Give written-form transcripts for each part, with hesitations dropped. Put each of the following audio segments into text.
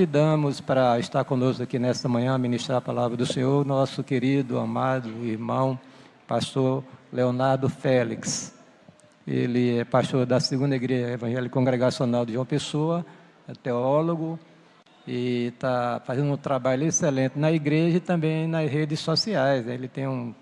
Convidamos para estar conosco aqui nesta manhã, ministrar a palavra do Senhor, nosso querido, amado irmão, pastor Leonardo Félix. Ele é pastor da Segunda Igreja Evangélica Congregacional de João Pessoa, é teólogo e está fazendo um trabalho excelente na igreja e também nas redes sociais. Ele tem um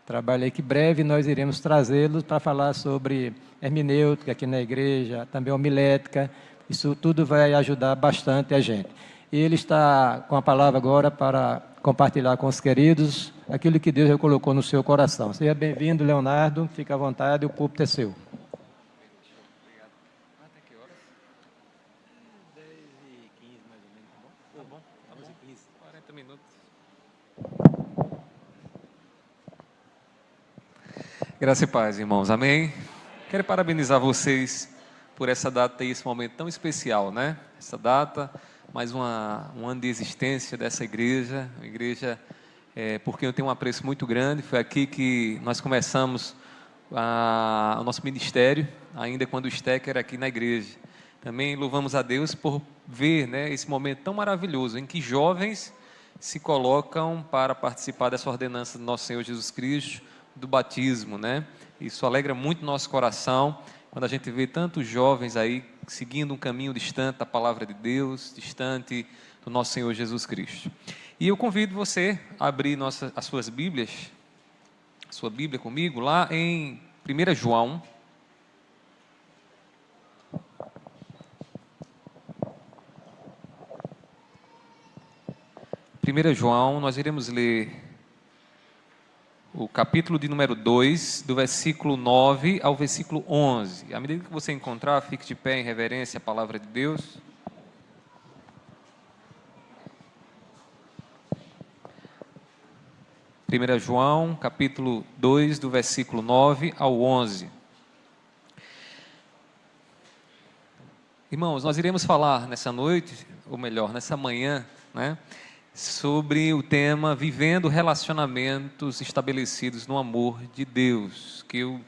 trabalho aí que breve nós iremos trazê-lo para falar sobre hermenêutica aqui na igreja, também homilética. Isso tudo vai ajudar bastante a gente. E ele está com a palavra agora para compartilhar com os queridos aquilo que Deus já colocou no seu coração. Seja bem-vindo, Leonardo. Fique à vontade, o púlpito é seu. Graça e paz, irmãos. Amém? Quero parabenizar vocês por essa data e esse momento tão especial, né? Essa data, mais um ano de existência dessa igreja, uma igreja por quem eu tenho um apreço muito grande. Foi aqui que nós começamos o nosso ministério, ainda quando o STEC era aqui na igreja. Também louvamos a Deus por ver, né, esse momento tão maravilhoso em que jovens se colocam para participar dessa ordenança do nosso Senhor Jesus Cristo, do batismo, né? Isso alegra muito nosso coração, quando a gente vê tantos jovens aí seguindo um caminho distante da palavra de Deus, distante do nosso Senhor Jesus Cristo. E eu convido você a abrir as suas Bíblias, a sua Bíblia comigo, lá em 1 João. 1 João, nós iremos ler o capítulo de número 2, do versículo 9 ao versículo 11. À medida que você encontrar, fique de pé em reverência à palavra de Deus. Primeira João, capítulo 2, do versículo 9 ao 11. Irmãos, nós iremos falar nessa noite, ou melhor, nessa manhã, né, sobre o tema vivendo relacionamentos estabelecidos no amor de Deus, que eu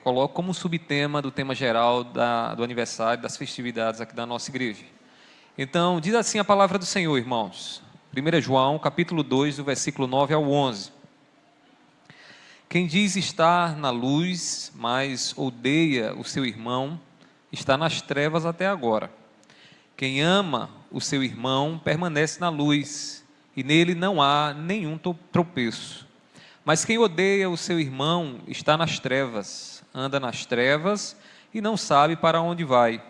coloco como subtema do tema geral do aniversário, das festividades aqui da nossa igreja. Então, diz assim a palavra do Senhor, irmãos. 1 João, capítulo 2, do versículo 9 ao 11. Quem diz estar na luz, mas odeia o seu irmão, está nas trevas até agora. Quem ama o seu irmão permanece na luz, e nele não há nenhum tropeço. Mas quem odeia o seu irmão está nas trevas, anda nas trevas e não sabe para onde vai,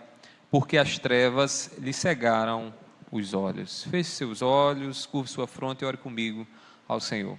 porque as trevas lhe cegaram os olhos. Feche seus olhos, curve sua fronte e ore comigo ao Senhor.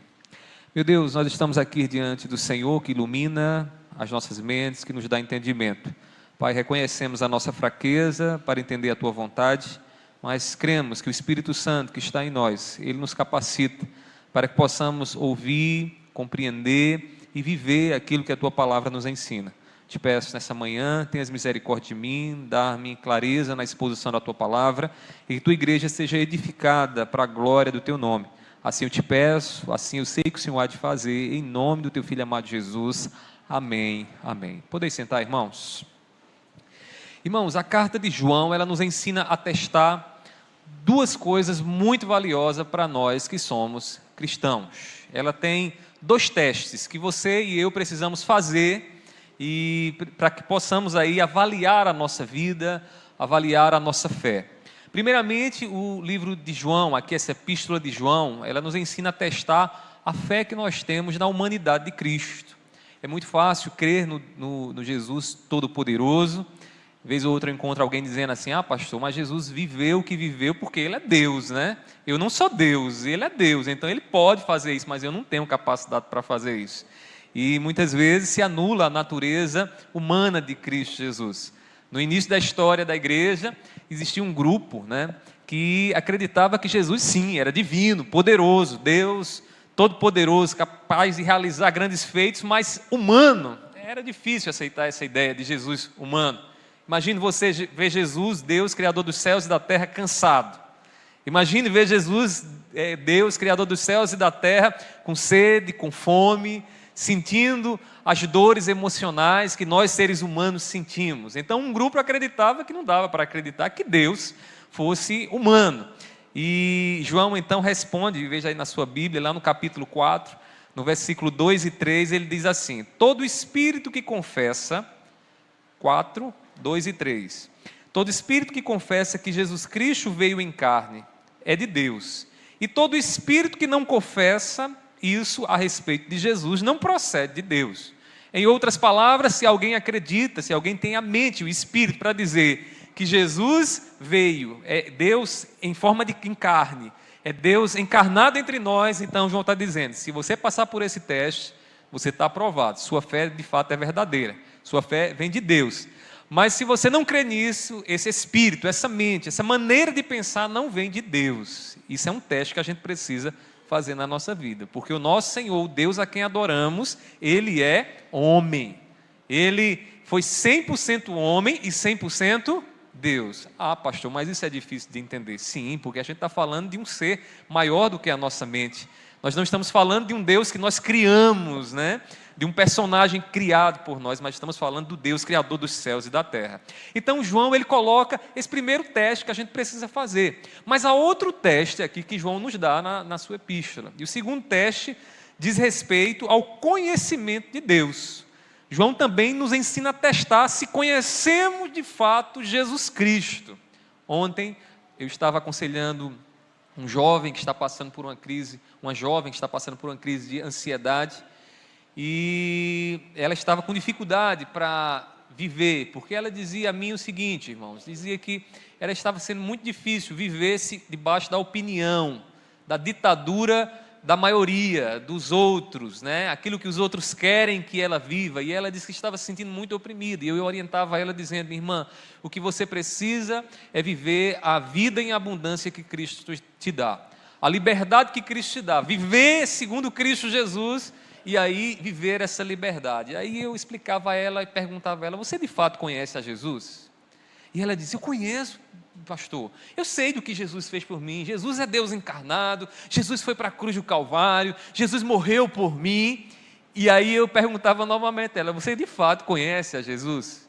Meu Deus, nós estamos aqui diante do Senhor que ilumina as nossas mentes, que nos dá entendimento. Pai, reconhecemos a nossa fraqueza para entender a Tua vontade, mas cremos que o Espírito Santo que está em nós, Ele nos capacita para que possamos ouvir, compreender e viver aquilo que a Tua palavra nos ensina. Te peço nessa manhã, tenhas misericórdia de mim, dá-me clareza na exposição da Tua palavra e que Tua igreja seja edificada para a glória do Teu nome. Assim eu te peço, assim eu sei que o Senhor há de fazer, em nome do Teu Filho amado Jesus. Amém, amém. Podeis sentar, irmãos? Irmãos, a carta de João, ela nos ensina a testar duas coisas muito valiosas para nós que somos cristãos. Ela tem dois testes que você e eu precisamos fazer e para que possamos aí avaliar a nossa vida, avaliar a nossa fé. Primeiramente, o livro de João, aqui essa epístola de João, ela nos ensina a testar a fé que nós temos na humanidade de Cristo. É muito fácil crer no Jesus Todo-Poderoso. Vez ou outra eu encontro alguém dizendo assim: ah, pastor, mas Jesus viveu o que viveu porque Ele é Deus, né? Eu não sou Deus, Ele é Deus, então Ele pode fazer isso, mas eu não tenho capacidade para fazer isso. E muitas vezes se anula a natureza humana de Cristo Jesus. No início da história da igreja, existia um grupo, né, que acreditava que Jesus sim, era divino, poderoso, Deus todo-poderoso, capaz de realizar grandes feitos, mas humano. Era difícil aceitar essa ideia de Jesus humano. Imagine você ver Jesus, Deus, Criador dos céus e da terra, cansado. Imagine ver Jesus, Deus, Criador dos céus e da terra, com sede, com fome, sentindo as dores emocionais que nós seres humanos sentimos. Então um grupo acreditava que não dava para acreditar que Deus fosse humano. E João então responde, veja aí na sua Bíblia, lá no capítulo 4, no versículo 2 e 3, ele diz assim: todo espírito que confessa, 4, 2 e 3, todo espírito que confessa que Jesus Cristo veio em carne é de Deus, e todo espírito que não confessa isso a respeito de Jesus não procede de Deus. Em outras palavras, se alguém acredita, se alguém tem a mente, o espírito para dizer que Jesus veio, é Deus em forma de carne, é Deus encarnado entre nós, então João está dizendo, se você passar por esse teste, você está aprovado, sua fé de fato é verdadeira, sua fé vem de Deus. Mas se você não crê nisso, esse espírito, essa mente, essa maneira de pensar não vem de Deus. Isso é um teste que a gente precisa fazer na nossa vida, porque o nosso Senhor, o Deus a quem adoramos, Ele é homem, Ele foi 100% homem e 100% Deus. Ah, pastor, mas isso é difícil de entender. Sim, porque a gente está falando de um ser maior do que a nossa mente. Nós não estamos falando de um Deus que nós criamos, né? De um personagem criado por nós, mas estamos falando do Deus criador dos céus e da terra. Então João, ele coloca esse primeiro teste que a gente precisa fazer. Mas há outro teste aqui que João nos dá na sua epístola. E o segundo teste diz respeito ao conhecimento de Deus. João também nos ensina a testar se conhecemos de fato Jesus Cristo. Ontem eu estava aconselhando um jovem que está passando por uma crise, uma jovem que está passando por uma crise de ansiedade, e ela estava com dificuldade para viver, porque ela dizia a mim o seguinte, irmãos, dizia que ela estava sendo muito difícil viver-se debaixo da opinião, da ditadura da maioria, dos outros, né? Aquilo que os outros querem que ela viva, e ela disse que estava se sentindo muito oprimida, e eu orientava ela dizendo, minha irmã, o que você precisa é viver a vida em abundância que Cristo te dá, a liberdade que Cristo te dá, viver segundo Cristo Jesus, e aí viver essa liberdade. Aí eu explicava a ela e perguntava a ela, você de fato conhece a Jesus? E ela disse, eu conheço, pastor, eu sei do que Jesus fez por mim, Jesus é Deus encarnado, Jesus foi para a cruz do Calvário, Jesus morreu por mim. E aí eu perguntava novamente a ela, você de fato conhece a Jesus?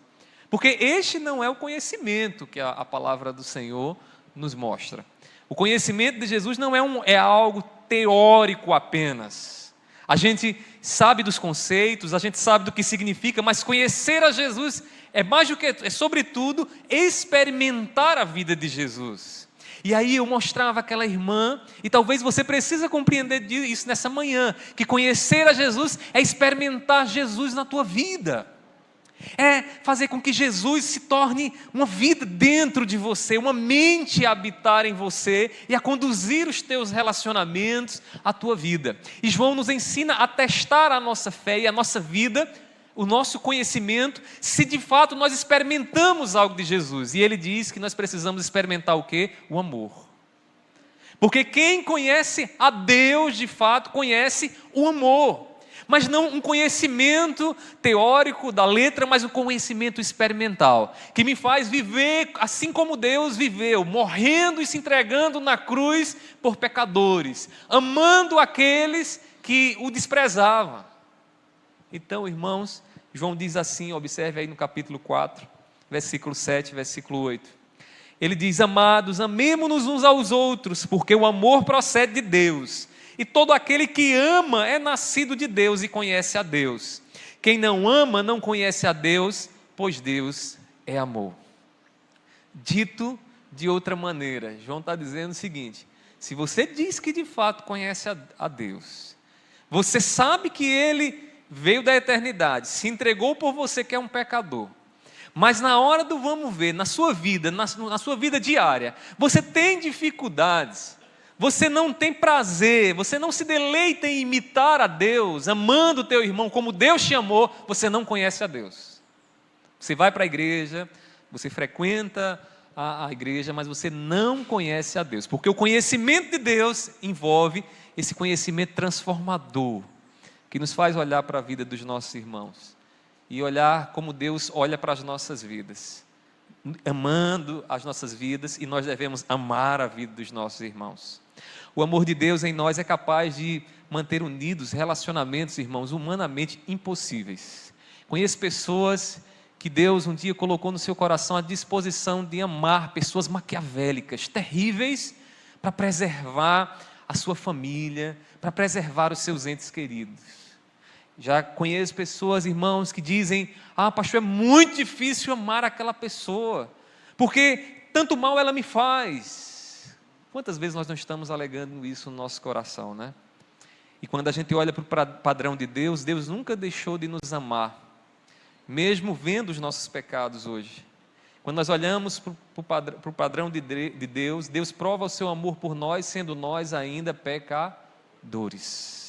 Porque este não é o conhecimento que a palavra do Senhor nos mostra. O conhecimento de Jesus não é algo teórico apenas. A gente sabe dos conceitos, a gente sabe do que significa, mas conhecer a Jesus é mais do que, é sobretudo, experimentar a vida de Jesus. E aí eu mostrava aquela irmã, e talvez você precisa compreender isso nessa manhã, que conhecer a Jesus é experimentar Jesus na tua vida. É fazer com que Jesus se torne uma vida dentro de você, uma mente a habitar em você e a conduzir os teus relacionamentos, a tua vida. E João nos ensina a testar a nossa fé e a nossa vida, o nosso conhecimento, se de fato nós experimentamos algo de Jesus. E ele diz que nós precisamos experimentar o quê? O amor. Porque quem conhece a Deus de fato conhece o amor. Mas não um conhecimento teórico da letra, mas um conhecimento experimental, que me faz viver assim como Deus viveu, morrendo e se entregando na cruz por pecadores, amando aqueles que o desprezavam. Então, irmãos, João diz assim, observe aí no capítulo 4, versículo 7, versículo 8. Ele diz, amados, amemo-nos uns aos outros, porque o amor procede de Deus. E todo aquele que ama é nascido de Deus e conhece a Deus. Quem não ama não conhece a Deus, pois Deus é amor. Dito de outra maneira, João está dizendo o seguinte, se você diz que de fato conhece a Deus, você sabe que Ele veio da eternidade, se entregou por você que é um pecador, mas na hora do vamos ver, na sua vida, na sua vida diária, você tem dificuldades, você não tem prazer, você não se deleita em imitar a Deus, amando o teu irmão como Deus te amou, você não conhece a Deus. Você vai para a igreja, você frequenta a igreja, mas você não conhece a Deus, porque o conhecimento de Deus envolve esse conhecimento transformador, que nos faz olhar para a vida dos nossos irmãos, e olhar como Deus olha para as nossas vidas, amando as nossas vidas, e nós devemos amar a vida dos nossos irmãos. O amor de Deus em nós é capaz de manter unidos relacionamentos, irmãos, humanamente impossíveis. Conheço pessoas que Deus um dia colocou no seu coração a disposição de amar pessoas maquiavélicas, terríveis, para preservar a sua família, para preservar os seus entes queridos. Já conheço pessoas, irmãos, que dizem: pastor, é muito difícil amar aquela pessoa, porque tanto mal ela me faz. Quantas vezes nós não estamos alegando isso no nosso coração, né? E quando a gente olha para o padrão de Deus, Deus nunca deixou de nos amar, mesmo vendo os nossos pecados hoje. Quando nós olhamos para o padrão de Deus, Deus prova o seu amor por nós, sendo nós ainda pecadores.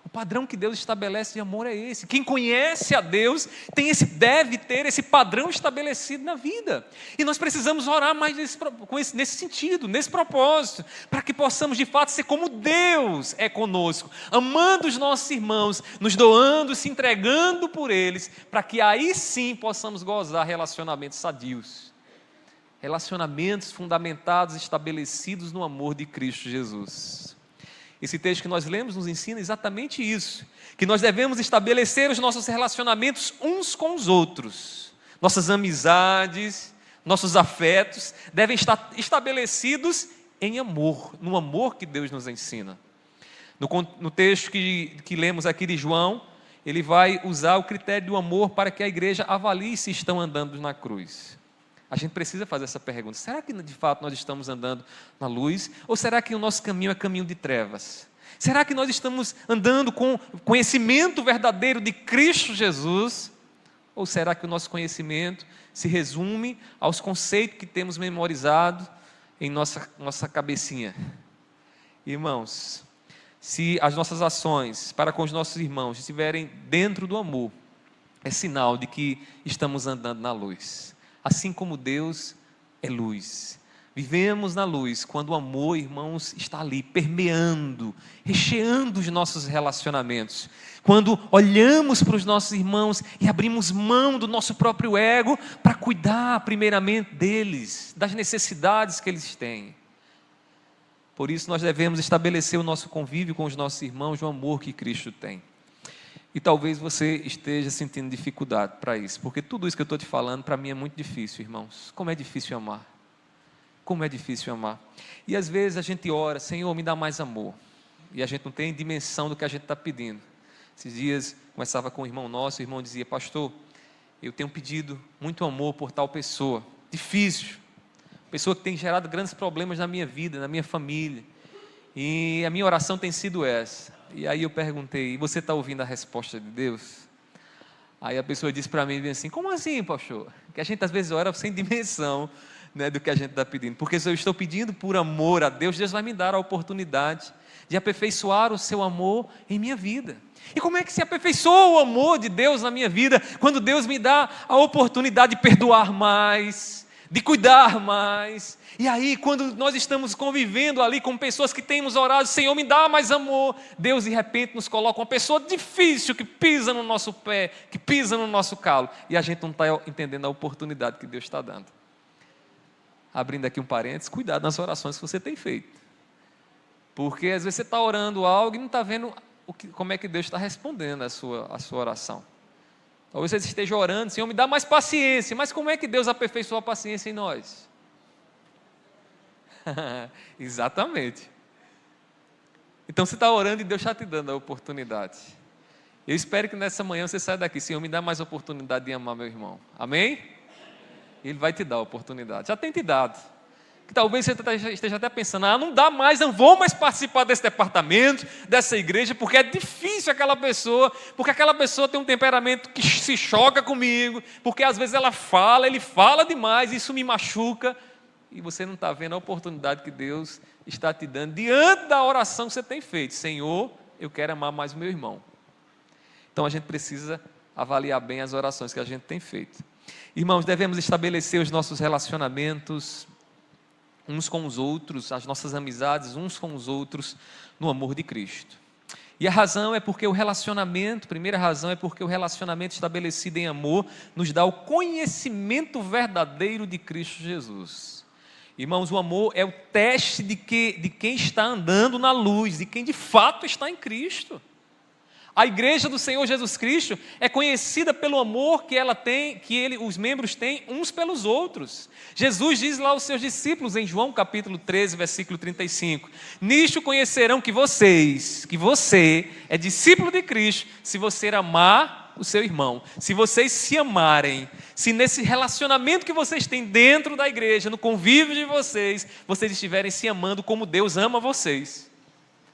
O padrão que Deus estabelece de amor é esse. Quem conhece a Deus deve ter esse padrão estabelecido na vida. E nós precisamos orar mais nesse sentido, nesse propósito, para que possamos de fato ser como Deus é conosco, amando os nossos irmãos, nos doando, se entregando por eles, para que aí sim possamos gozar relacionamentos sadios, relacionamentos fundamentados, estabelecidos no amor de Cristo Jesus. Esse texto que nós lemos nos ensina exatamente isso, que nós devemos estabelecer os nossos relacionamentos uns com os outros. Nossas amizades, nossos afetos devem estar estabelecidos em amor, no amor que Deus nos ensina. No texto que lemos aqui de João, ele vai usar o critério do amor para que a igreja avalie se estão andando na cruz. A gente precisa fazer essa pergunta: será que de fato nós estamos andando na luz? Ou será que o nosso caminho é caminho de trevas? Será que nós estamos andando com o conhecimento verdadeiro de Cristo Jesus? Ou será que o nosso conhecimento se resume aos conceitos que temos memorizado em nossa cabecinha? Irmãos, se as nossas ações para com os nossos irmãos estiverem dentro do amor, é sinal de que estamos andando na luz. Assim como Deus é luz. Vivemos na luz quando o amor, irmãos, está ali, permeando, recheando os nossos relacionamentos. Quando olhamos para os nossos irmãos e abrimos mão do nosso próprio ego para cuidar primeiramente deles, das necessidades que eles têm. Por isso nós devemos estabelecer o nosso convívio com os nossos irmãos no amor que Cristo tem. E talvez você esteja sentindo dificuldade para isso, porque tudo isso que eu estou te falando, para mim é muito difícil, irmãos. Como é difícil amar. Como é difícil amar. E às vezes a gente ora: Senhor, me dá mais amor. E a gente não tem dimensão do que a gente está pedindo. Esses dias, conversava com um irmão nosso, o irmão dizia: pastor, eu tenho pedido muito amor por tal pessoa. Difícil. Pessoa que tem gerado grandes problemas na minha vida, na minha família. E a minha oração tem sido essa. E aí eu perguntei: e você está ouvindo a resposta de Deus? Aí a pessoa disse para mim assim: como assim, pastor? Que a gente às vezes ora sem dimensão, né, do que a gente está pedindo. Porque se eu estou pedindo por amor a Deus, Deus vai me dar a oportunidade de aperfeiçoar o seu amor em minha vida. E como é que se aperfeiçoa o amor de Deus na minha vida? Quando Deus me dá a oportunidade de perdoar mais, de cuidar mais. E aí, quando nós estamos convivendo ali com pessoas que temos orado: Senhor, me dá mais amor, Deus de repente nos coloca uma pessoa difícil que pisa no nosso pé, que pisa no nosso calo, e a gente não está entendendo a oportunidade que Deus está dando. Abrindo aqui um parênteses, cuidado nas orações que você tem feito, porque às vezes você está orando algo e não está vendo como é que Deus está respondendo a sua oração. Talvez você esteja orando: Senhor, me dá mais paciência. Mas como é que Deus aperfeiçoa a paciência em nós? Exatamente. Então você está orando e Deus está te dando a oportunidade. Eu espero que nessa manhã você saia daqui: Senhor, me dá mais oportunidade de amar meu irmão. Amém? Ele vai te dar a oportunidade. Já tem te dado. Que talvez você esteja até pensando: não dá mais, não vou mais participar desse departamento, dessa igreja, porque é difícil aquela pessoa, porque aquela pessoa tem um temperamento que se choca comigo, porque às vezes ele fala demais, isso me machuca. E você não está vendo a oportunidade que Deus está te dando diante da oração que você tem feito: Senhor, eu quero amar mais o meu irmão. Então a gente precisa avaliar bem as orações que a gente tem feito. Irmãos, devemos estabelecer os nossos relacionamentos uns com os outros, as nossas amizades uns com os outros, no amor de Cristo. E a razão é porque primeira razão é porque o relacionamento estabelecido em amor nos dá o conhecimento verdadeiro de Cristo Jesus. Irmãos, o amor é o teste de quem está andando na luz, de quem de fato está em Cristo. A igreja do Senhor Jesus Cristo é conhecida pelo amor que ela tem, os membros têm uns pelos outros. Jesus diz lá aos seus discípulos em João capítulo 13, versículo 35: nisto conhecerão que você é discípulo de Cristo, se você amar o seu irmão. Se vocês se amarem, se nesse relacionamento que vocês têm dentro da igreja, no convívio de vocês estiverem se amando como Deus ama vocês,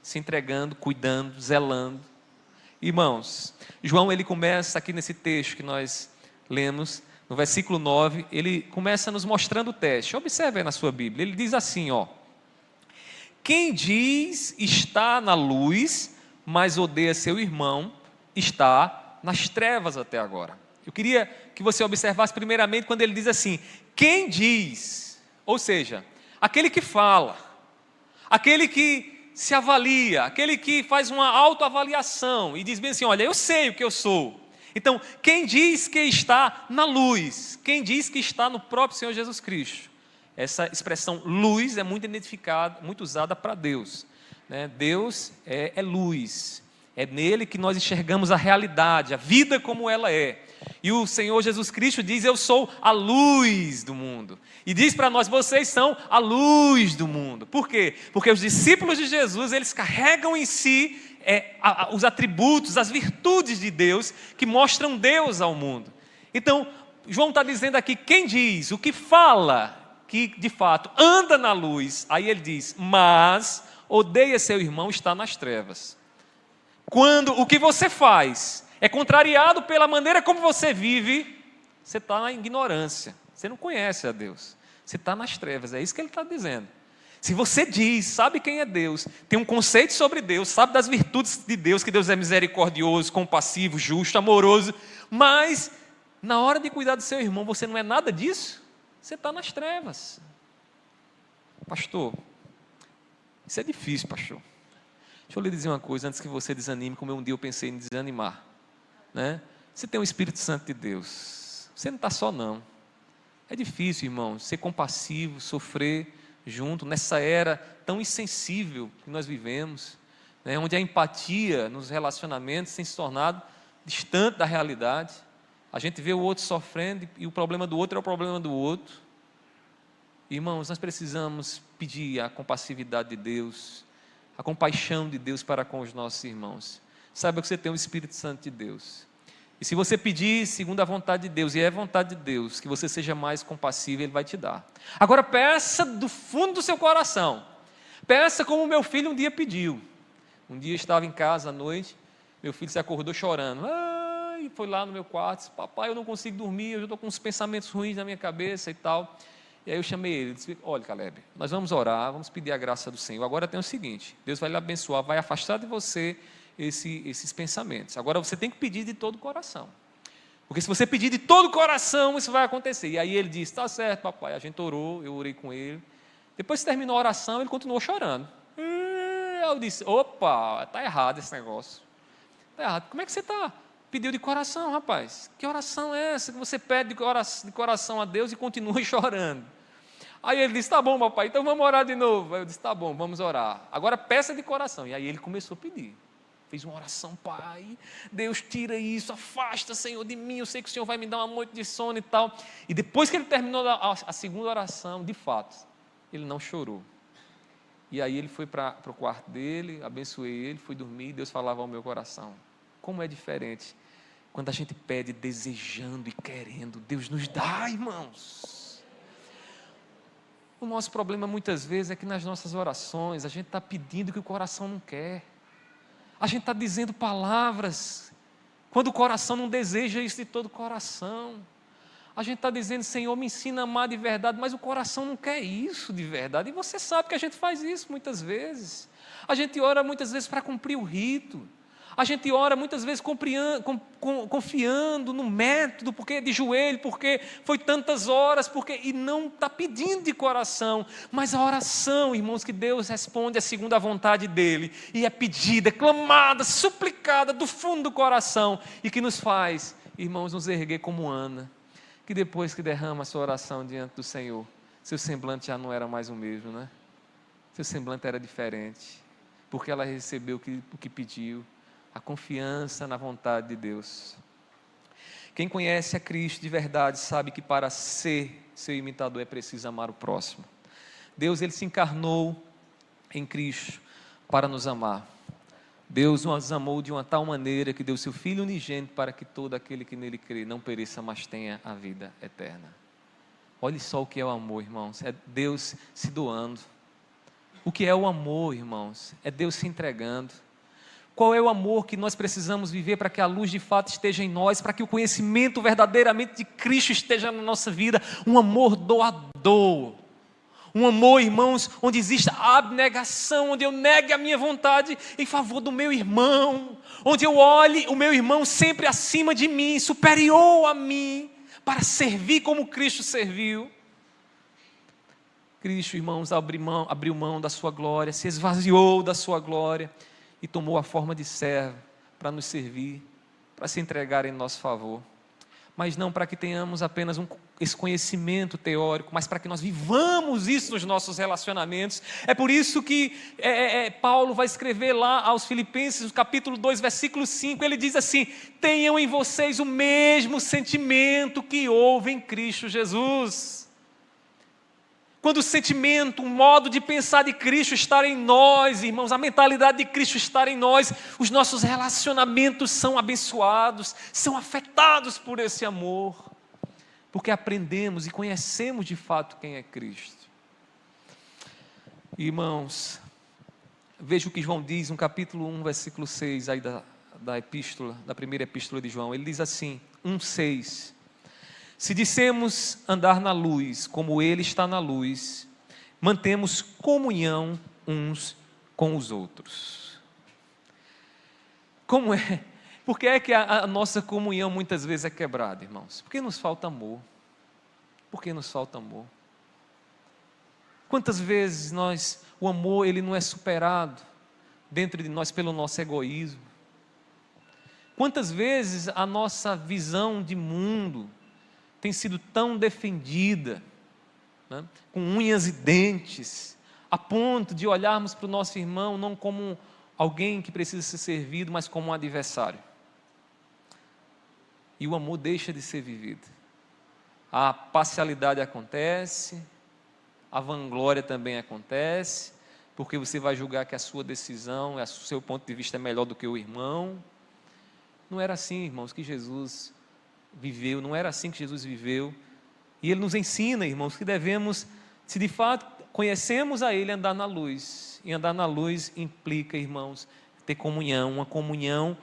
se entregando, cuidando, zelando. Irmãos, João ele começa aqui nesse texto que nós lemos, no versículo 9, ele começa nos mostrando o teste. Observe aí na sua Bíblia, ele diz assim, quem diz está na luz, mas odeia seu irmão, está nas trevas até agora. Eu queria que você observasse primeiramente quando ele diz assim, quem diz, ou seja, aquele que fala, aquele que se avalia, aquele que faz uma autoavaliação e diz bem assim, olha, eu sei o que eu sou. Então, quem diz que está na luz, quem diz que está no próprio Senhor Jesus Cristo. Essa expressão luz é muito identificada, muito usada para Deus, né? Deus é luz, é nele que nós enxergamos a realidade, a vida como ela é. E o Senhor Jesus Cristo diz, eu sou a luz do mundo. E diz para nós, vocês são a luz do mundo. Por quê? Porque os discípulos de Jesus, eles carregam em si os atributos, as virtudes de Deus, que mostram Deus ao mundo. Então, João está dizendo aqui, quem diz, o que fala, que de fato anda na luz, aí ele diz, mas odeia seu irmão, está nas trevas. Quando o que você faz é contrariado pela maneira como você vive, você está na ignorância, você não conhece a Deus, você está nas trevas, é isso que ele está dizendo. Se você diz, sabe quem é Deus, tem um conceito sobre Deus, sabe das virtudes de Deus, que Deus é misericordioso, compassivo, justo, amoroso, mas na hora de cuidar do seu irmão, você não é nada disso, você está nas trevas. Pastor, isso é difícil, pastor. Deixa eu lhe dizer uma coisa, antes que você desanime, como um dia eu pensei em desanimar. Né? Você tem o Espírito Santo de Deus, você não está só não. É difícil, irmão, ser compassivo, sofrer junto, nessa era tão insensível que nós vivemos, né? Onde a empatia nos relacionamentos tem se tornado distante da realidade. A gente vê o outro sofrendo e o problema do outro é o problema do outro. Irmãos, nós precisamos pedir a compassividade de Deus, a compaixão de Deus para com os nossos irmãos. Saiba que você tem o Espírito Santo de Deus. E se você pedir segundo a vontade de Deus, e é vontade de Deus, que você seja mais compassivo, Ele vai te dar. Agora peça do fundo do seu coração. Peça como o meu filho um dia pediu. Um dia eu estava em casa à noite, meu filho se acordou chorando. E foi lá no meu quarto, disse, papai, eu não consigo dormir, eu estou com uns pensamentos ruins na minha cabeça e tal. E aí eu chamei ele, disse, olha Caleb, nós vamos orar, vamos pedir a graça do Senhor. Agora tem o seguinte, Deus vai lhe abençoar, vai afastar de você esses pensamentos. Agora você tem que pedir de todo o coração. Porque se você pedir de todo o coração, isso vai acontecer. E aí ele disse, está certo papai, a gente orou, eu orei com ele. Depois que terminou a oração, ele continuou chorando. Eu disse, opa, está errado esse negócio. Está errado, como é que você está? Pediu de coração, rapaz. Que oração é essa que você pede de coração a Deus e continua chorando? Aí ele disse, tá bom papai, então vamos orar de novo. Aí eu disse, tá bom, vamos orar. Agora peça de coração. E aí ele começou a pedir. Fez uma oração, pai, Deus tira isso, afasta, Senhor, de mim, eu sei que o Senhor vai me dar uma noite de sono e tal. E depois que ele terminou a segunda oração, de fato, ele não chorou. E aí ele foi para o quarto dele, abençoei ele, fui dormir, e Deus falava ao meu coração. Como é diferente quando a gente pede desejando e querendo, Deus nos dá, irmãos. O nosso problema muitas vezes é que nas nossas orações, a gente está pedindo que o coração não quer. A gente está dizendo palavras, quando o coração não deseja isso de todo o coração. A gente está dizendo, Senhor, me ensina a amar de verdade, mas o coração não quer isso de verdade. E você sabe que a gente faz isso muitas vezes. A gente ora muitas vezes para cumprir o rito. A gente ora muitas vezes confiando no método, porque de joelho, porque foi tantas horas, e não está pedindo de coração. Mas a oração, irmãos, que Deus responde é segundo a vontade dEle, e é pedida, é clamada, suplicada do fundo do coração, e que nos faz, irmãos, nos erguer como Ana, que depois que derrama a sua oração diante do Senhor, seu semblante já não era mais o mesmo, né? Seu semblante era diferente, porque ela recebeu o que pediu. a confiança na vontade de Deus. Quem conhece a Cristo de verdade sabe que para ser seu imitador é preciso amar o próximo. Deus, ele se encarnou em Cristo para nos amar. Deus nos amou de uma tal maneira que deu seu Filho unigênito para que todo aquele que nele crê não pereça, mas tenha a vida eterna. Olhe só o que é o amor, irmãos. É Deus se doando. O que é o amor, irmãos? É Deus se entregando. Qual é o amor que nós precisamos viver para que a luz de fato esteja em nós, para que o conhecimento verdadeiramente de Cristo esteja na nossa vida? Um amor doador. Um amor, irmãos, onde exista abnegação, onde eu negue a minha vontade em favor do meu irmão, onde eu olhe o meu irmão sempre acima de mim, superior a mim, para servir como Cristo serviu. Cristo, irmãos, abriu mão da sua glória, se esvaziou da sua glória e tomou a forma de servo para nos servir, para se entregar em nosso favor. Mas não para que tenhamos apenas esse conhecimento teórico, mas para que nós vivamos isso nos nossos relacionamentos. É por isso que Paulo vai escrever lá aos Filipenses, no capítulo 2, versículo 5, ele diz assim: tenham em vocês o mesmo sentimento que houve em Cristo Jesus. Quando o sentimento, o modo de pensar de Cristo estar em nós, irmãos, a mentalidade de Cristo estar em nós, os nossos relacionamentos são abençoados, são afetados por esse amor, porque aprendemos e conhecemos de fato quem é Cristo. Irmãos, veja o que João diz no capítulo 1, versículo 6, aí da primeira epístola de João. Ele diz assim, 1,6: se dissemos andar na luz, como Ele está na luz, mantemos comunhão uns com os outros. Como é? Por que é que a nossa comunhão muitas vezes é quebrada, irmãos? Porque nos falta amor. Porque nos falta amor. Quantas vezes o amor ele não é superado dentro de nós pelo nosso egoísmo? Quantas vezes a nossa visão de mundo tem sido tão defendida, né, com unhas e dentes, a ponto de olharmos para o nosso irmão não como alguém que precisa ser servido, mas como um adversário. E o amor deixa de ser vivido. A parcialidade acontece, a vanglória também acontece, porque você vai julgar que a sua decisão, o seu ponto de vista é melhor do que o irmão. Não era assim, irmãos, que Jesus viveu, não era assim que Jesus viveu. E Ele nos ensina, irmãos, que devemos, se de fato conhecemos a Ele, andar na luz. E andar na luz implica, irmãos, ter comunhão, uma comunhão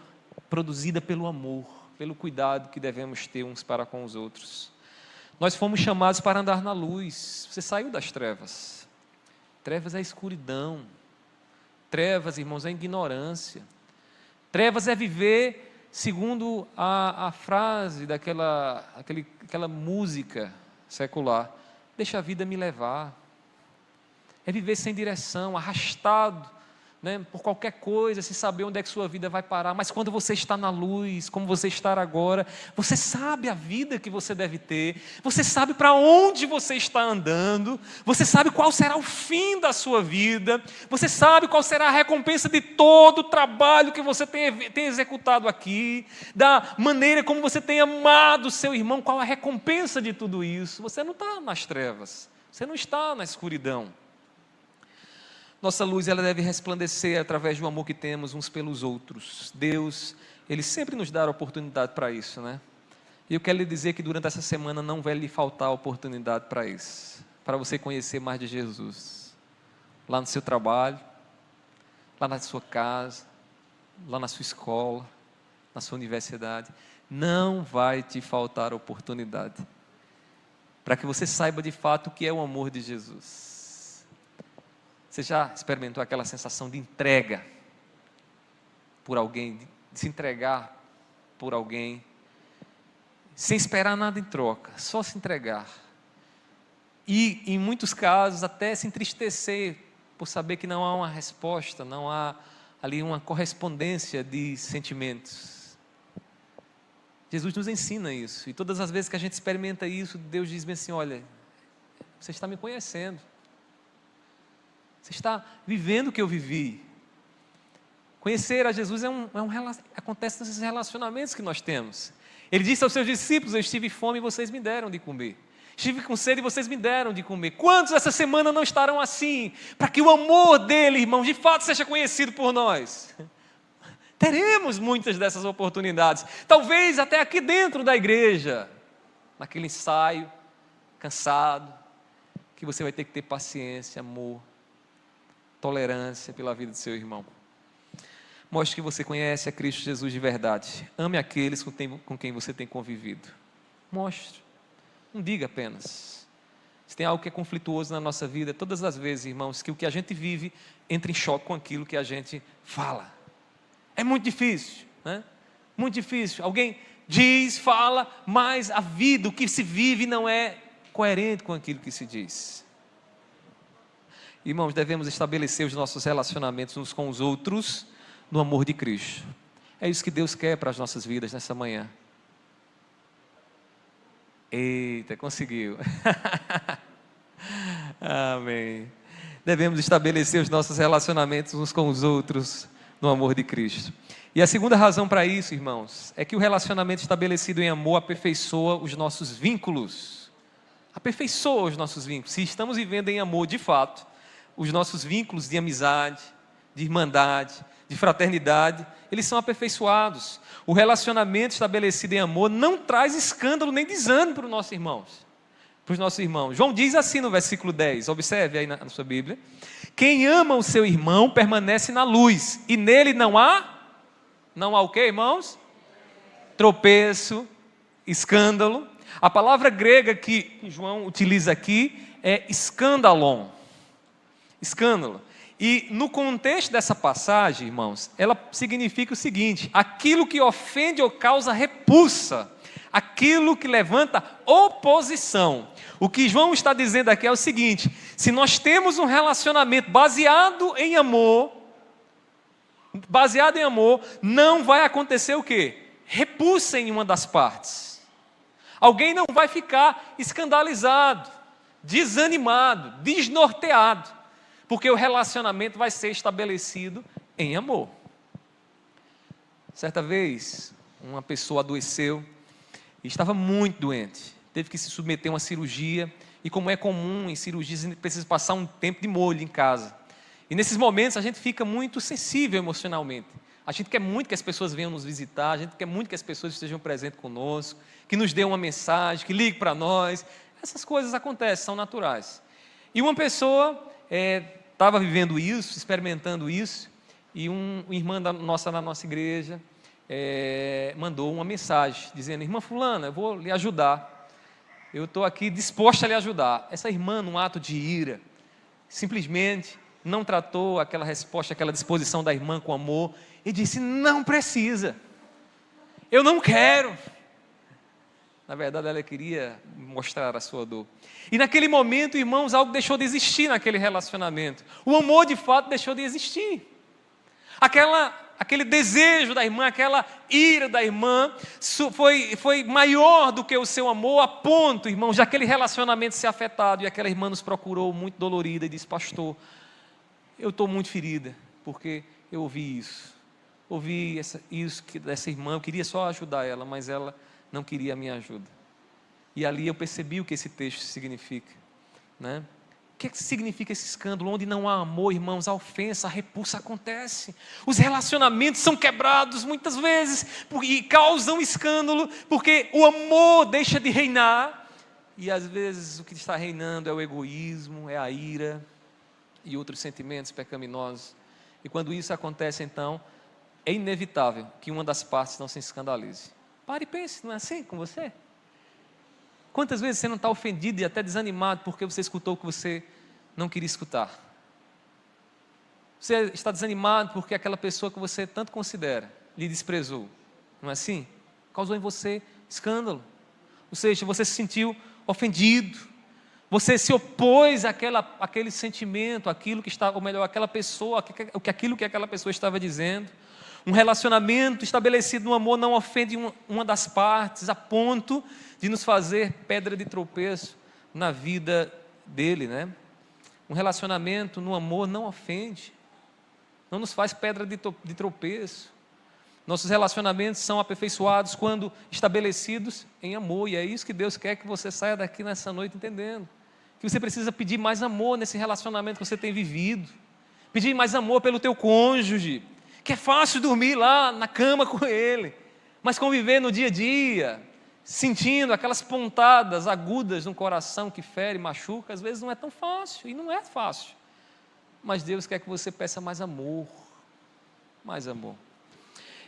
produzida pelo amor, pelo cuidado que devemos ter uns para com os outros. Nós fomos chamados para andar na luz. Você saiu das trevas. Trevas é escuridão. Trevas, irmãos, é ignorância. Trevas é viver segundo a frase daquela música secular: deixa a vida me levar. É viver sem direção, arrastado, né, por qualquer coisa, sem saber onde é que sua vida vai parar. Mas quando você está na luz, como você está agora, você sabe a vida que você deve ter, você sabe para onde você está andando, você sabe qual será o fim da sua vida, você sabe qual será a recompensa de todo o trabalho que você tem executado aqui, da maneira como você tem amado o seu irmão, qual a recompensa de tudo isso. Você não está nas trevas, você não está na escuridão. Nossa luz, ela deve resplandecer através do amor que temos uns pelos outros. Deus, Ele sempre nos dá a oportunidade para isso, né? E eu quero lhe dizer que durante essa semana não vai lhe faltar oportunidade para isso, para você conhecer mais de Jesus. Lá no seu trabalho, lá na sua casa, lá na sua escola, na sua universidade. Não vai te faltar oportunidade para que você saiba de fato o que é o amor de Jesus. Você já experimentou aquela sensação de entrega por alguém, de se entregar por alguém, sem esperar nada em troca, só se entregar? E, em muitos casos, até se entristecer por saber que não há uma resposta, não há ali uma correspondência de sentimentos. Jesus nos ensina isso, e todas as vezes que a gente experimenta isso, Deus diz bem assim: olha, você está me conhecendo. Você está vivendo o que eu vivi. Conhecer a Jesus acontece nesses relacionamentos que nós temos. Ele disse aos seus discípulos: eu estive fome e vocês me deram de comer. Estive com sede e vocês me deram de comer. Quantos essa semana não estarão assim? Para que o amor dele, irmãos, de fato seja conhecido por nós. Teremos muitas dessas oportunidades. Talvez até aqui dentro da igreja, naquele ensaio, cansado, que você vai ter que ter paciência, amor, tolerância pela vida do seu irmão. Mostre que você conhece a Cristo Jesus de verdade. Ame aqueles com quem você tem convivido. Mostre. Não diga apenas. Se tem algo que é conflituoso na nossa vida, todas as vezes, irmãos, que o que a gente vive entra em choque com aquilo que a gente fala. É muito difícil, né? Muito difícil. Alguém diz, fala, mas a vida, o que se vive, não é coerente com aquilo que se diz. Irmãos, devemos estabelecer os nossos relacionamentos uns com os outros no amor de Cristo. É isso que Deus quer para as nossas vidas nessa manhã. Eita, conseguiu. Amém. Devemos estabelecer os nossos relacionamentos uns com os outros no amor de Cristo. E a segunda razão para isso, irmãos, é que o relacionamento estabelecido em amor aperfeiçoa os nossos vínculos. Aperfeiçoa os nossos vínculos. Se estamos vivendo em amor de fato, os nossos vínculos de amizade, de irmandade, de fraternidade, eles são aperfeiçoados. O relacionamento estabelecido em amor não traz escândalo nem desânimo para os nossos irmãos. João diz assim no versículo 10, observe aí na sua Bíblia: quem ama o seu irmão permanece na luz, e nele não há o que, irmãos? Tropeço, escândalo. A palavra grega que João utiliza aqui é escândalon. Escândalo. E no contexto dessa passagem, irmãos, ela significa o seguinte: aquilo que ofende ou causa repulsa, aquilo que levanta oposição. O que João está dizendo aqui é o seguinte: se nós temos um relacionamento baseado em amor, não vai acontecer o quê? Repulsa em uma das partes. Alguém não vai ficar escandalizado, desanimado, desnorteado, porque o relacionamento vai ser estabelecido em amor. Certa vez, uma pessoa adoeceu e estava muito doente, teve que se submeter a uma cirurgia, e como é comum em cirurgias, a gente precisa passar um tempo de molho em casa. E nesses momentos a gente fica muito sensível emocionalmente. A gente quer muito que as pessoas venham nos visitar, a gente quer muito que as pessoas estejam presentes conosco, que nos dêem uma mensagem, que liguem para nós. Essas coisas acontecem, são naturais. E uma pessoa estava vivendo isso, experimentando isso, e uma irmã da nossa igreja mandou uma mensagem, dizendo: irmã fulana, eu vou lhe ajudar, eu estou aqui disposta a lhe ajudar. Essa irmã, num ato de ira, simplesmente não tratou aquela resposta, aquela disposição da irmã com amor, e disse: não precisa, eu não quero. Na verdade, ela queria mostrar a sua dor. E naquele momento, irmãos, algo deixou de existir naquele relacionamento. O amor, de fato, deixou de existir. Aquele desejo da irmã, aquela ira da irmã, foi maior do que o seu amor, a ponto, irmãos, de aquele relacionamento ser afetado. E aquela irmã nos procurou muito dolorida e disse: pastor, eu estou muito ferida, porque eu ouvi isso. Ouvi isso dessa irmã, eu queria só ajudar ela, mas ela não queria a minha ajuda. E ali eu percebi o que esse texto significa, né? O que significa esse escândalo? Onde não há amor, irmãos, a ofensa, a repulsa acontece. Os relacionamentos são quebrados muitas vezes e causam escândalo, porque o amor deixa de reinar, e às vezes o que está reinando é o egoísmo, é a ira e outros sentimentos pecaminosos. E quando isso acontece, então, é inevitável que uma das partes não se escandalize. Pare e pense, não é assim com você? Quantas vezes você não está ofendido e até desanimado porque você escutou o que você não queria escutar? Você está desanimado porque aquela pessoa que você tanto considera lhe desprezou, não é assim? Causou em você escândalo. Ou seja, você se sentiu ofendido, você se opôs àquele sentimento, àquilo que estava, ou melhor, àquela pessoa, aquilo que aquela pessoa estava dizendo. Um relacionamento estabelecido no amor não ofende uma das partes, a ponto de nos fazer pedra de tropeço na vida dele, né? Um relacionamento no amor não ofende. não nos faz pedra de tropeço. Nossos relacionamentos são aperfeiçoados quando estabelecidos em amor, e é isso que Deus quer que você saia daqui nessa noite entendendo. Que você precisa pedir mais amor nesse relacionamento que você tem vivido, pedir mais amor pelo teu cônjuge, que é fácil dormir lá na cama com ele, mas conviver no dia a dia, sentindo aquelas pontadas agudas no coração que fere, machuca, às vezes não é tão fácil, e não é fácil, mas Deus quer que você peça mais amor, mais amor.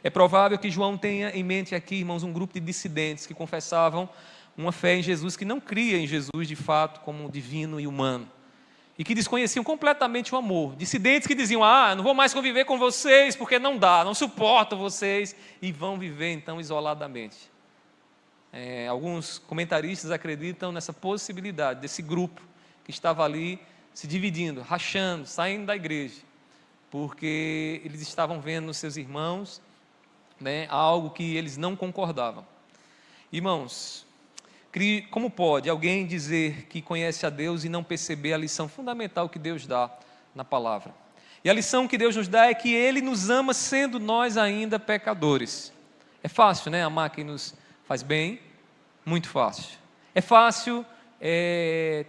É provável que João tenha em mente aqui, irmãos, um grupo de dissidentes que confessavam uma fé em Jesus, que não cria em Jesus de fato como divino e humano, e que desconheciam completamente o amor. Dissidentes que diziam, não vou mais conviver com vocês, porque não dá, não suporto vocês, e vão viver então isoladamente. Alguns comentaristas acreditam nessa possibilidade desse grupo que estava ali se dividindo, rachando, saindo da igreja, porque eles estavam vendo nos seus irmãos, algo que eles não concordavam. Irmãos, como pode alguém dizer que conhece a Deus e não perceber a lição fundamental que Deus dá na palavra? E a lição que Deus nos dá é que Ele nos ama sendo nós ainda pecadores. É fácil, amar quem nos faz bem? Muito fácil. É fácil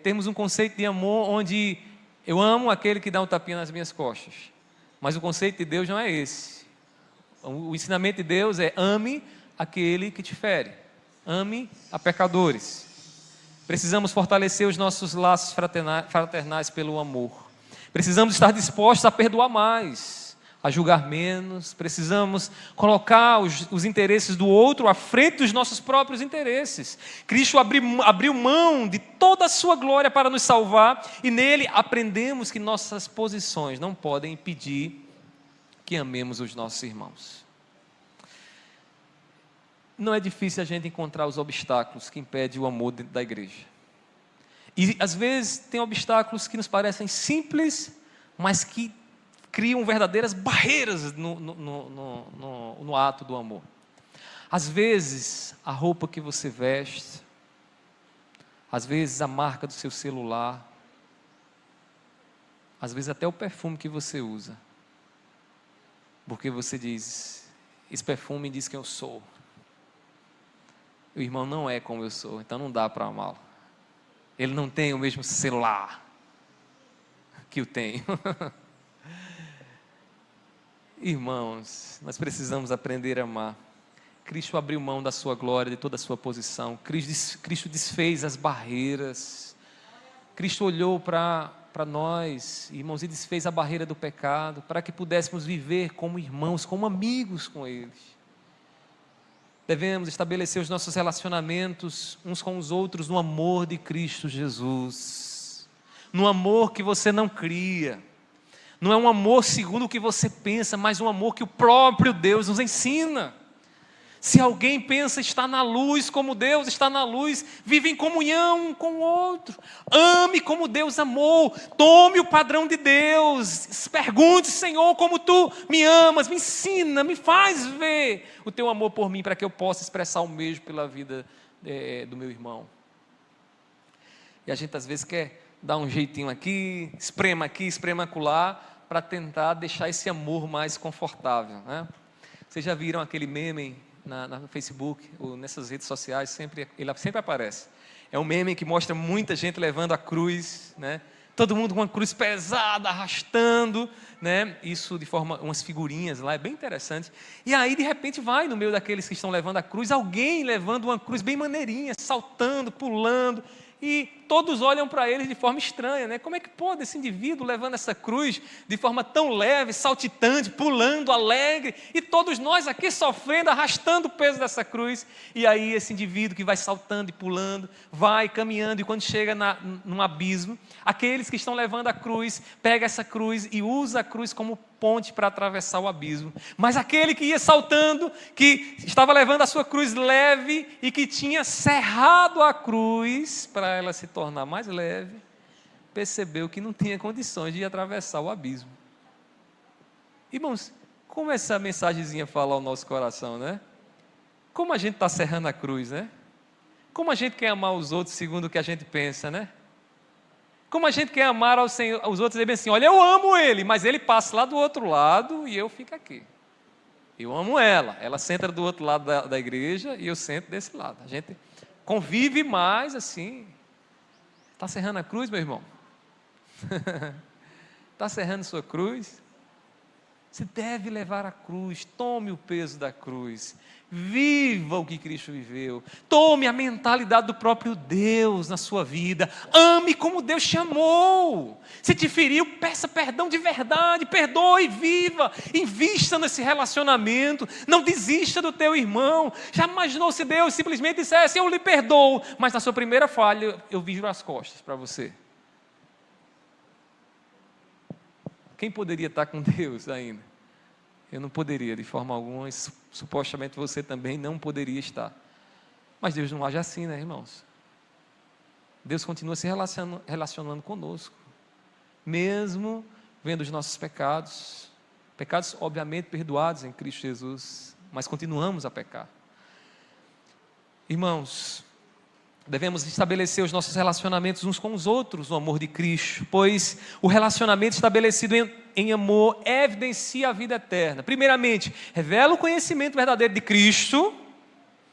termos um conceito de amor onde eu amo aquele que dá um tapinha nas minhas costas. Mas o conceito de Deus não é esse. O ensinamento de Deus é: ame aquele que te fere, ame a pecadores. Precisamos fortalecer os nossos laços fraternais pelo amor. Precisamos estar dispostos a perdoar mais, a julgar menos. Precisamos colocar os interesses do outro à frente dos nossos próprios interesses. Cristo abriu mão de toda a sua glória para nos salvar, e nele aprendemos que nossas posições não podem impedir que amemos os nossos irmãos. Não é difícil a gente encontrar os obstáculos que impedem o amor dentro da igreja. E às vezes tem obstáculos que nos parecem simples, mas que criam verdadeiras barreiras no ato do amor. Às vezes a roupa que você veste, às vezes a marca do seu celular, às vezes até o perfume que você usa. Porque você diz, esse perfume diz quem eu sou. O irmão não é como eu sou, então não dá para amá-lo. Ele não tem o mesmo celular que eu tenho. Irmãos, nós precisamos aprender a amar. Cristo abriu mão da sua glória, de toda a sua posição. Cristo desfez as barreiras. Cristo olhou para nós, irmãos, e desfez a barreira do pecado, para que pudéssemos viver como irmãos, como amigos com eles. Devemos estabelecer os nossos relacionamentos uns com os outros no amor de Cristo Jesus, no amor que você não cria, não é um amor segundo o que você pensa, mas um amor que o próprio Deus nos ensina. Se alguém pensa estar na luz como Deus está na luz, vive em comunhão um com o outro. Ame como Deus amou. Tome o padrão de Deus. Pergunte, Senhor, como Tu me amas. Me ensina, me faz ver o Teu amor por mim, para que eu possa expressar o mesmo pela vida do meu irmão. E a gente às vezes quer dar um jeitinho aqui, esprema acolá, para tentar deixar esse amor mais confortável, né? Vocês já viram aquele meme no Facebook, ou nessas redes sociais, ele sempre aparece. É um meme que mostra muita gente levando a cruz, né? Todo mundo com uma cruz pesada, arrastando, né? Isso de forma, umas figurinhas lá, é bem interessante. E aí, de repente, vai no meio daqueles que estão levando a cruz, alguém levando uma cruz bem maneirinha, saltando, pulando, e todos olham para eles de forma estranha, né? Como é que pode esse indivíduo levando essa cruz de forma tão leve, saltitante, pulando, alegre, e todos nós aqui sofrendo, arrastando o peso dessa cruz? E aí esse indivíduo que vai saltando e pulando, vai caminhando, e quando chega num abismo, aqueles que estão levando a cruz, pega essa cruz e usa a cruz como ponte para atravessar o abismo. Mas aquele que ia saltando, que estava levando a sua cruz leve e que tinha cerrado a cruz para ela se tornar mais leve, percebeu que não tinha condições de atravessar o abismo. Irmãos, como essa mensagenzinha fala ao nosso coração, né? Como a gente está cerrando a cruz, né? Como a gente quer amar os outros segundo o que a gente pensa, né? Como a gente quer amar aos outros, dizer bem assim, olha, eu amo ele, mas ele passa lá do outro lado e eu fico aqui. Eu amo ela senta do outro lado da igreja e eu sento desse lado. A gente convive mais assim. Está serrando a cruz, meu irmão? Está serrando sua cruz? Você deve levar a cruz, tome o peso da cruz, viva o que Cristo viveu, tome a mentalidade do próprio Deus na sua vida, ame como Deus te amou. Se te feriu, peça perdão de verdade, perdoe, viva, invista nesse relacionamento, não desista do teu irmão. Já imaginou se Deus simplesmente dissesse, eu lhe perdoo, mas na sua primeira falha eu viro as costas para você? Quem poderia estar com Deus ainda? Eu não poderia, de forma alguma, e supostamente você também não poderia estar. Mas Deus não age assim, né, irmãos? Deus continua se relacionando conosco, mesmo vendo os nossos pecados, obviamente perdoados em Cristo Jesus, mas continuamos a pecar. Irmãos, devemos estabelecer os nossos relacionamentos uns com os outros no amor de Cristo, pois o relacionamento estabelecido em amor evidencia a vida eterna. Primeiramente, revela o conhecimento verdadeiro de Cristo.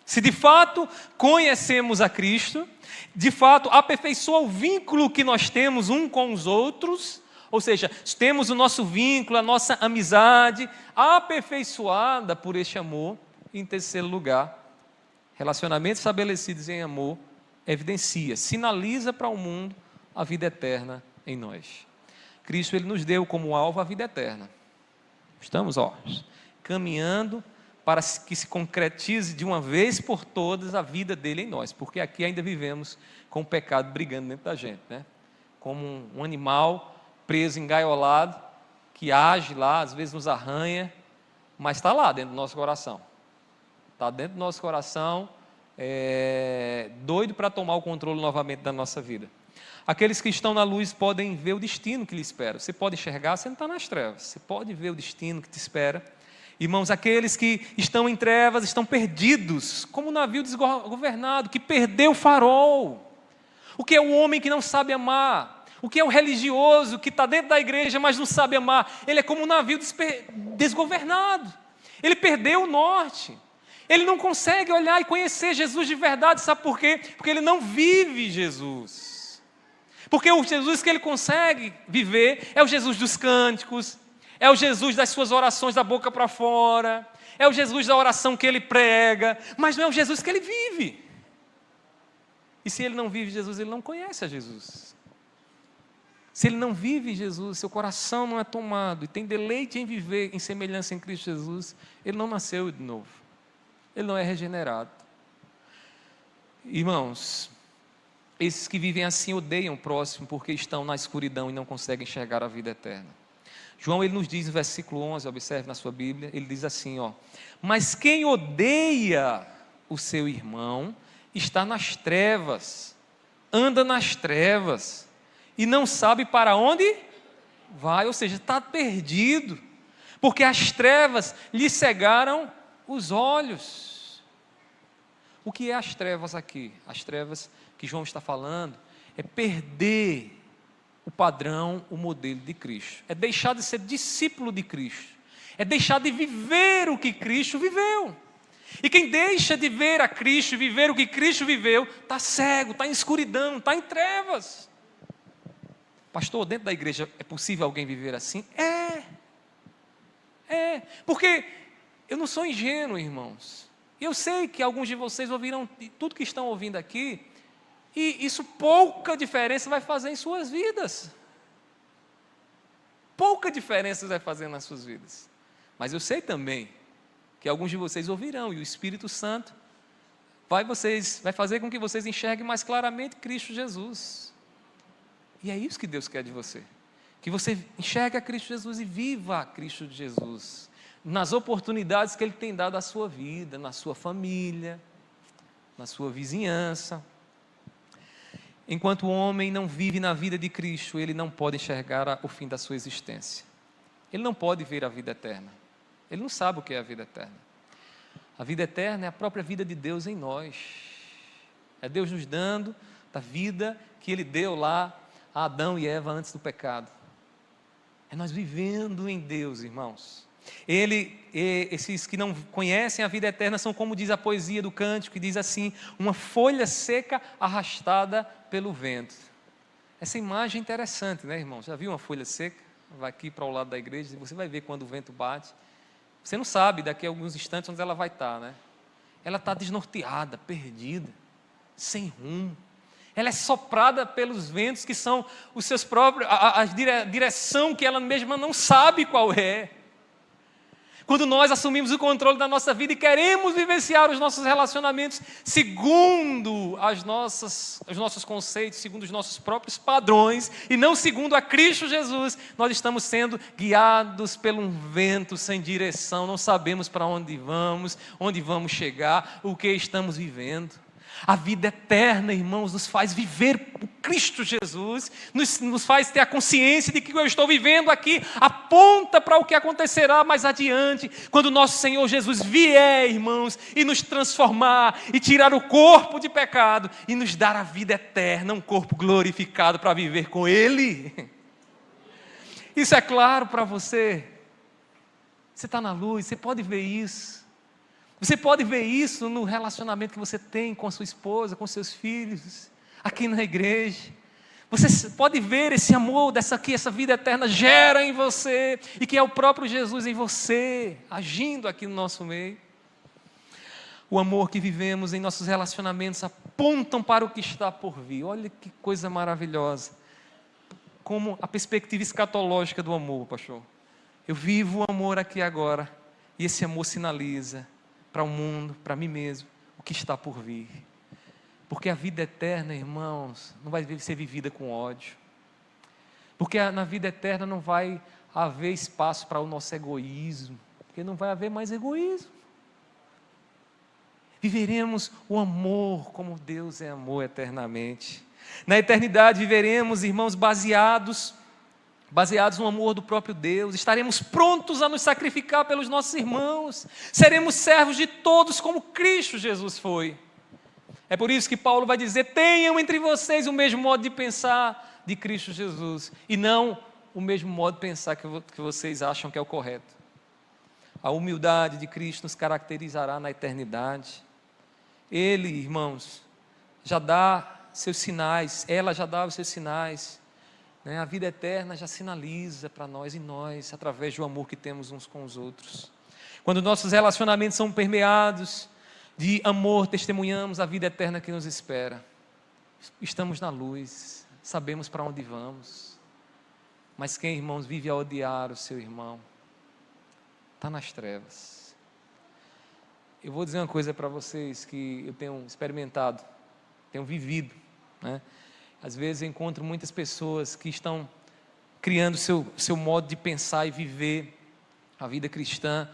Se de fato conhecemos a Cristo, de fato aperfeiçoa o vínculo que nós temos um com os outros, ou seja, temos o nosso vínculo, a nossa amizade aperfeiçoada por este amor. Em terceiro lugar, relacionamentos estabelecidos em amor evidencia, sinaliza para o mundo a vida eterna em nós. Cristo, ele nos deu como alvo a vida eterna. Estamos, caminhando para que se concretize de uma vez por todas a vida dele em nós, porque aqui ainda vivemos com o pecado brigando dentro da gente, né? Como um animal preso, engaiolado, que age lá, às vezes nos arranha, mas está lá dentro do nosso coração. Está dentro do nosso coração, doido para tomar o controle novamente da nossa vida. Aqueles que estão na luz podem ver o destino que lhe espera. Você pode enxergar, você não está nas trevas. Você pode ver o destino que te espera. Irmãos, aqueles que estão em trevas estão perdidos, como um navio desgovernado, que perdeu o farol. O que é o homem que não sabe amar? O que é o religioso que está dentro da igreja, mas não sabe amar? Ele é como um navio desgovernado. Ele perdeu o norte. Ele não consegue olhar e conhecer Jesus de verdade. Sabe por quê? Porque ele não vive Jesus. Porque o Jesus que ele consegue viver é o Jesus dos cânticos, é o Jesus das suas orações da boca para fora, é o Jesus da oração que ele prega, mas não é o Jesus que ele vive. E se ele não vive Jesus, ele não conhece a Jesus. Se ele não vive Jesus, seu coração não é tomado e tem deleite em viver em semelhança em Cristo Jesus, ele não nasceu de novo, ele não é regenerado. Irmãos, esses que vivem assim odeiam o próximo porque estão na escuridão e não conseguem enxergar a vida eterna. João, ele nos diz no versículo 11, observe na sua Bíblia, ele diz assim, mas quem odeia o seu irmão está nas trevas, anda nas trevas e não sabe para onde vai, ou seja, está perdido, porque as trevas lhe cegaram os olhos. O que é as trevas aqui? As trevas que João está falando é perder o padrão, o modelo de Cristo, é deixar de ser discípulo de Cristo, é deixar de viver o que Cristo viveu. E quem deixa de ver a Cristo e viver o que Cristo viveu, está cego, está em escuridão, está em trevas. Pastor, dentro da igreja é possível alguém viver assim? Porque eu não sou ingênuo, irmãos. Eu sei que alguns de vocês ouviram tudo que estão ouvindo aqui, e isso pouca diferença vai fazer em suas vidas. Pouca diferença vai fazer nas suas vidas. Mas eu sei também que alguns de vocês ouvirão, e o Espírito Santo vai fazer com que vocês enxerguem mais claramente Cristo Jesus. E é isso que Deus quer de você. Que você enxergue a Cristo Jesus e viva a Cristo Jesus. Nas oportunidades que Ele tem dado à sua vida, na sua família, na sua vizinhança. Enquanto o homem não vive na vida de Cristo, ele não pode enxergar o fim da sua existência. Ele não pode ver a vida eterna. Ele não sabe o que é a vida eterna. A vida eterna é a própria vida de Deus em nós. É Deus nos dando da vida que Ele deu lá a Adão e Eva antes do pecado. É nós vivendo em Deus, irmãos. Esses que não conhecem a vida eterna são como diz a poesia do cântico, que diz assim: uma folha seca arrastada pelo vento. Essa imagem é interessante, né, irmão? Já viu uma folha seca? Vai aqui para o lado da igreja e você vai ver quando o vento bate. Você não sabe daqui a alguns instantes onde ela vai estar, né? Ela está desnorteada, perdida, sem rumo. Ela é soprada pelos ventos que são os seus próprios, a direção que ela mesma não sabe qual é. Quando nós assumimos o controle da nossa vida e queremos vivenciar os nossos relacionamentos segundo os nossos conceitos, segundo os nossos próprios padrões, e não segundo a Cristo Jesus, nós estamos sendo guiados por um vento sem direção, não sabemos para onde vamos chegar, o que estamos vivendo. A vida eterna, irmãos, nos faz viver o Cristo Jesus, nos faz ter a consciência de que o que eu estou vivendo aqui aponta para o que acontecerá mais adiante, quando o nosso Senhor Jesus vier, irmãos, e nos transformar, e tirar o corpo de pecado, e nos dar a vida eterna, um corpo glorificado para viver com Ele. Isso é claro para você? Você está na luz, você pode ver isso. Você pode ver isso no relacionamento que você tem com a sua esposa, com seus filhos, aqui na igreja. Você pode ver esse amor essa vida eterna gera em você, e que é o próprio Jesus em você, agindo aqui no nosso meio. O amor que vivemos em nossos relacionamentos apontam para o que está por vir. Olha que coisa maravilhosa. Como a perspectiva escatológica do amor, pastor. Eu vivo o amor aqui agora, e esse amor sinaliza para o mundo, para mim mesmo, o que está por vir. Porque a vida eterna, irmãos, não vai ser vivida com ódio. Porque na vida eterna não vai haver espaço para o nosso egoísmo. Porque não vai haver mais egoísmo. Viveremos o amor como Deus é amor eternamente. Na eternidade viveremos, irmãos, baseados no amor do próprio Deus, estaremos prontos a nos sacrificar pelos nossos irmãos, seremos servos de todos como Cristo Jesus foi. É por isso que Paulo vai dizer: tenham entre vocês o mesmo modo de pensar de Cristo Jesus, e não o mesmo modo de pensar que vocês acham que é o correto. A humildade de Cristo nos caracterizará na eternidade. Ele, irmãos, já dá seus sinais, ela já dá os seus sinais. A vida eterna já sinaliza para nós e nós, através do amor que temos uns com os outros. Quando nossos relacionamentos são permeados de amor, testemunhamos a vida eterna que nos espera. Estamos na luz, sabemos para onde vamos. Mas quem, irmãos, vive a odiar o seu irmão, está nas trevas. Eu vou dizer uma coisa para vocês que eu tenho experimentado, tenho vivido, né? Às vezes eu encontro muitas pessoas que estão criando seu modo de pensar e viver a vida cristã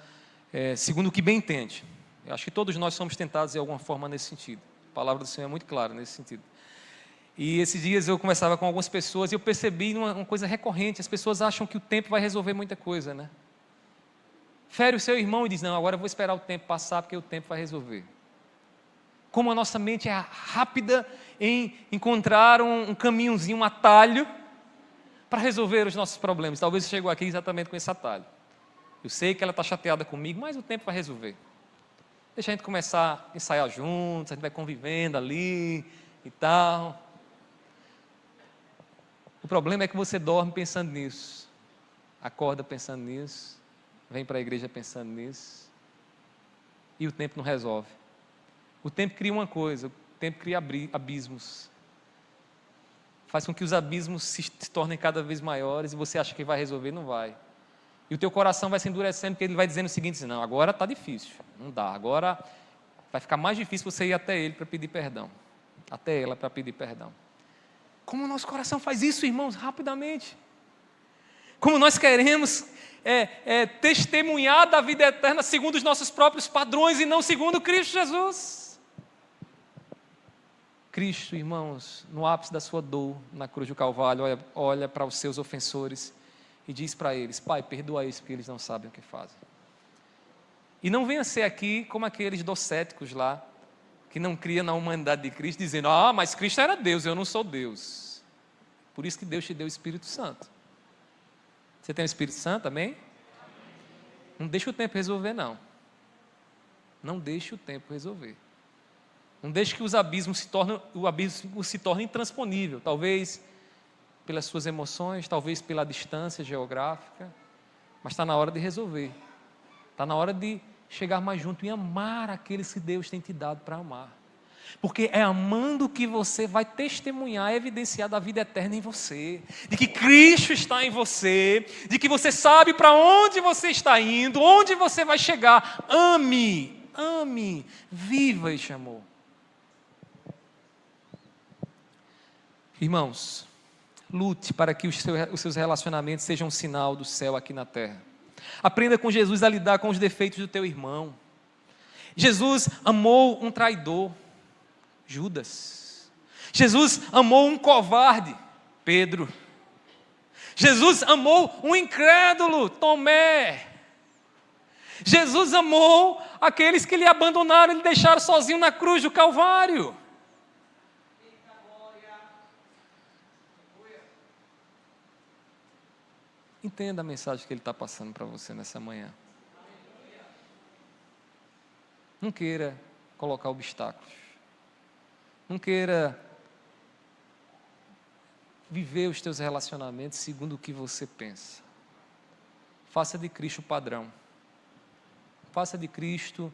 segundo o que bem entende. Eu acho que todos nós somos tentados de alguma forma nesse sentido. A palavra do Senhor é muito clara nesse sentido. E esses dias eu conversava com algumas pessoas e eu percebi uma coisa recorrente: as pessoas acham que o tempo vai resolver muita coisa, né? Fere o seu irmão e diz: não, agora eu vou esperar o tempo passar porque o tempo vai resolver. Como a nossa mente é rápida em encontrar um caminhozinho, um atalho para resolver os nossos problemas. Talvez você chegou aqui exatamente com esse atalho. Eu sei que ela está chateada comigo, mas o tempo vai resolver. Deixa a gente começar a ensaiar juntos, a gente vai convivendo ali e tal. O problema é que você dorme pensando nisso, acorda pensando nisso, vem para a igreja pensando nisso, e o tempo não resolve. O tempo cria uma coisa: o tempo cria abismos. Faz com que os abismos se tornem cada vez maiores e você acha que vai resolver, não vai. E o teu coração vai se endurecendo, porque ele vai dizendo o seguinte: não, agora está difícil, não dá, agora vai ficar mais difícil você ir até ele para pedir perdão, até ela para pedir perdão. Como o nosso coração faz isso, irmãos, rapidamente. Como nós queremos testemunhar da vida eterna segundo os nossos próprios padrões e não segundo Cristo Jesus. Cristo, irmãos, no ápice da sua dor, na cruz do Calvário, olha para os seus ofensores e diz para eles: Pai, perdoa eles porque eles não sabem o que fazem. E não venha ser aqui como aqueles docéticos lá, que não criam na humanidade de Cristo, dizendo: mas Cristo era Deus, eu não sou Deus. Por isso que Deus te deu o Espírito Santo. Você tem o Espírito Santo, amém? Não deixa o tempo resolver, não. Não deixe o tempo resolver. Não deixe que o abismo se torne intransponível. Talvez pelas suas emoções, talvez pela distância geográfica. Mas está na hora de resolver. Está na hora de chegar mais junto e amar aqueles que Deus tem te dado para amar. Porque é amando que você vai testemunhar, evidenciar da vida eterna em você, de que Cristo está em você, de que você sabe para onde você está indo, onde você vai chegar. Ame, ame, viva este amor. Irmãos, lute para que os seus relacionamentos sejam um sinal do céu aqui na terra. Aprenda com Jesus a lidar com os defeitos do teu irmão. Jesus amou um traidor, Judas. Jesus amou um covarde, Pedro. Jesus amou um incrédulo, Tomé. Jesus amou aqueles que lhe abandonaram e lhe deixaram sozinho na cruz do Calvário. Entenda a mensagem que Ele está passando para você nessa manhã. Não queira colocar obstáculos. Não queira viver os teus relacionamentos segundo o que você pensa. Faça de Cristo o padrão. Faça de Cristo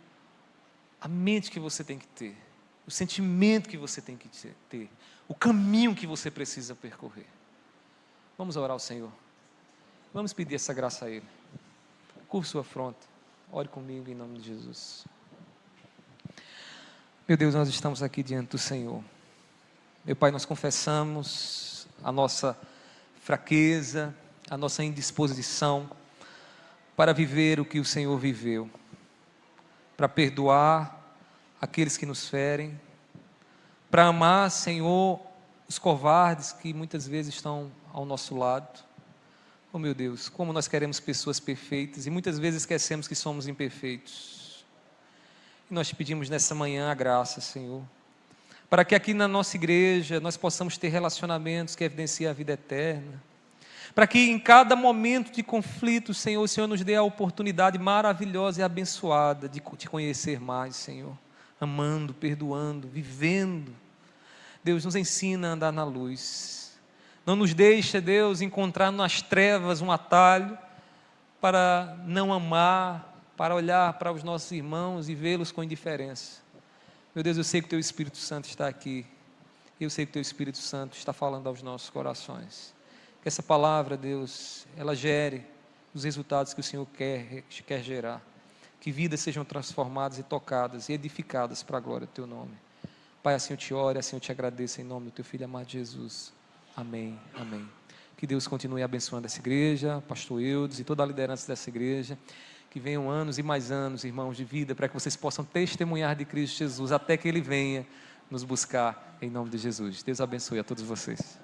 a mente que você tem que ter, o sentimento que você tem que ter, o caminho que você precisa percorrer. Vamos orar ao Senhor. Vamos pedir essa graça a Ele. Curva sua fronte. Ore comigo em nome de Jesus. Meu Deus, nós estamos aqui diante do Senhor. Meu Pai, nós confessamos a nossa fraqueza, a nossa indisposição para viver o que o Senhor viveu, para perdoar aqueles que nos ferem, para amar, Senhor, os covardes que muitas vezes estão ao nosso lado. Oh meu Deus, como nós queremos pessoas perfeitas e muitas vezes esquecemos que somos imperfeitos. E nós te pedimos nessa manhã a graça, Senhor, para que aqui na nossa igreja nós possamos ter relacionamentos que evidenciem a vida eterna, para que em cada momento de conflito, Senhor, o Senhor nos dê a oportunidade maravilhosa e abençoada de te conhecer mais, Senhor, amando, perdoando, vivendo. Deus, nos ensina a andar na luz. Não nos deixa, Deus, encontrar nas trevas um atalho para não amar, para olhar para os nossos irmãos e vê-los com indiferença. Meu Deus, eu sei que o Teu Espírito Santo está aqui. Eu sei que o Teu Espírito Santo está falando aos nossos corações. Que essa palavra, Deus, ela gere os resultados que o Senhor quer gerar. Que vidas sejam transformadas e tocadas e edificadas para a glória do Teu nome. Pai, assim eu te oro, assim eu te agradeço em nome do Teu Filho amado Jesus. Amém, amém. Que Deus continue abençoando essa igreja, pastor Eudes e toda a liderança dessa igreja. Que venham anos e mais anos, irmãos, de vida, para que vocês possam testemunhar de Cristo Jesus, até que Ele venha nos buscar, em nome de Jesus. Deus abençoe a todos vocês.